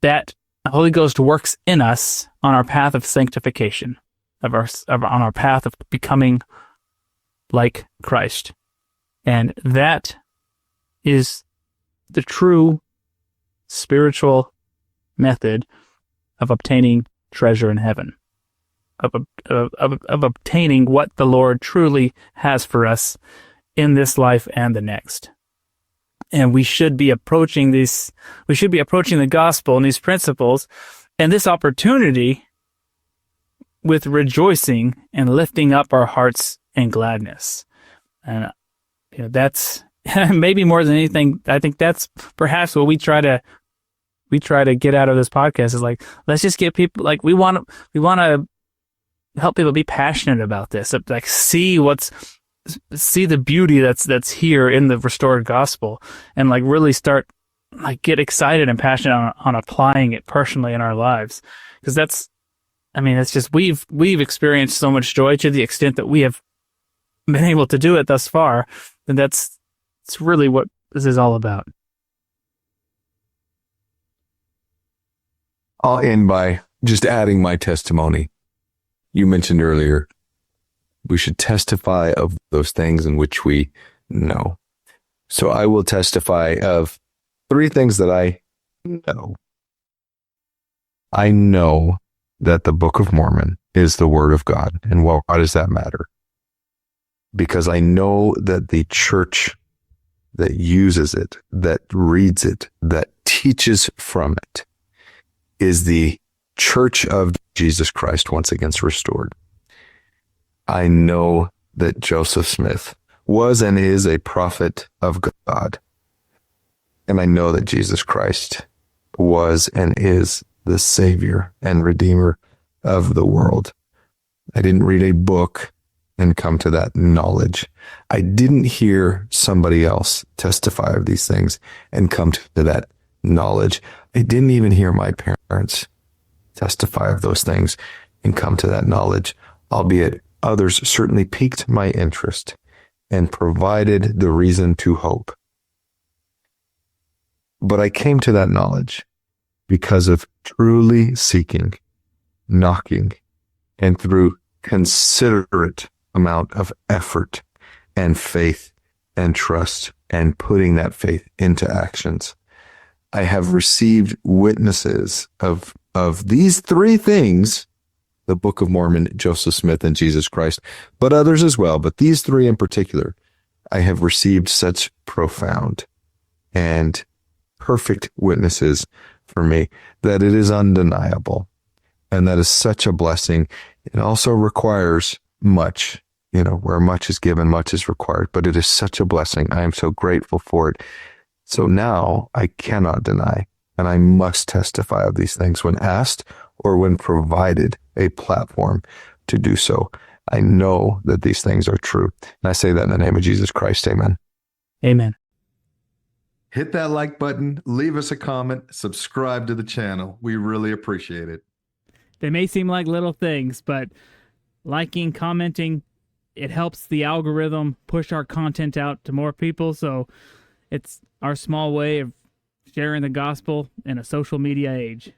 that the Holy Ghost works in us on our path of sanctification, on our path of becoming like Christ. And that is the true spiritual method of obtaining treasure in heaven, of obtaining what the Lord truly has for us in this life and the next. And we should be approaching the gospel and these principles and this opportunity with rejoicing and lifting up our hearts in gladness. And that's maybe more than anything, I think that's perhaps what we try to get out of this podcast is like, let's just get people, like, we want to help people be passionate about this, like see the beauty that's here in the restored gospel, and like really start, like, get excited and passionate on applying it personally in our lives. Because it's just, we've experienced so much joy to the extent that we have been able to do it thus far. And it's really what this is all about. I'll end by just adding my testimony. You mentioned earlier, we should testify of those things in which we know. So I will testify of 3 things that I know. I know that the Book of Mormon is the Word of God. And why does that matter? Because I know that the church that uses it, that reads it, that teaches from it, is the Church of Jesus Christ, once again restored. I know that Joseph Smith was and is a prophet of God. And I know that Jesus Christ was and is the Savior and Redeemer of the world. I didn't read a book and come to that knowledge. I didn't hear somebody else testify of these things and come to that knowledge. I didn't even hear my parents testify of those things and come to that knowledge, albeit others certainly piqued my interest and provided the reason to hope. But I came to that knowledge because of truly seeking, knocking, and through considerate amount of effort and faith and trust and putting that faith into actions. I have received witnesses of these 3 things, the Book of Mormon, Joseph Smith, and Jesus Christ, but others as well. But these 3 in particular, I have received such profound and perfect witnesses for me that it is undeniable. And that is such a blessing. It also requires much, where much is given, much is required, but it is such a blessing. I am so grateful for it. So now I cannot deny, and I must testify of these things when asked or when provided a platform to do so. I know that these things are true. And I say that in the name of Jesus Christ. Amen. Amen. Hit that like button, leave us a comment, subscribe to the channel. We really appreciate it. They may seem like little things, but liking, commenting, it helps the algorithm push our content out to more people. So it's our small way of sharing the gospel in a social media age.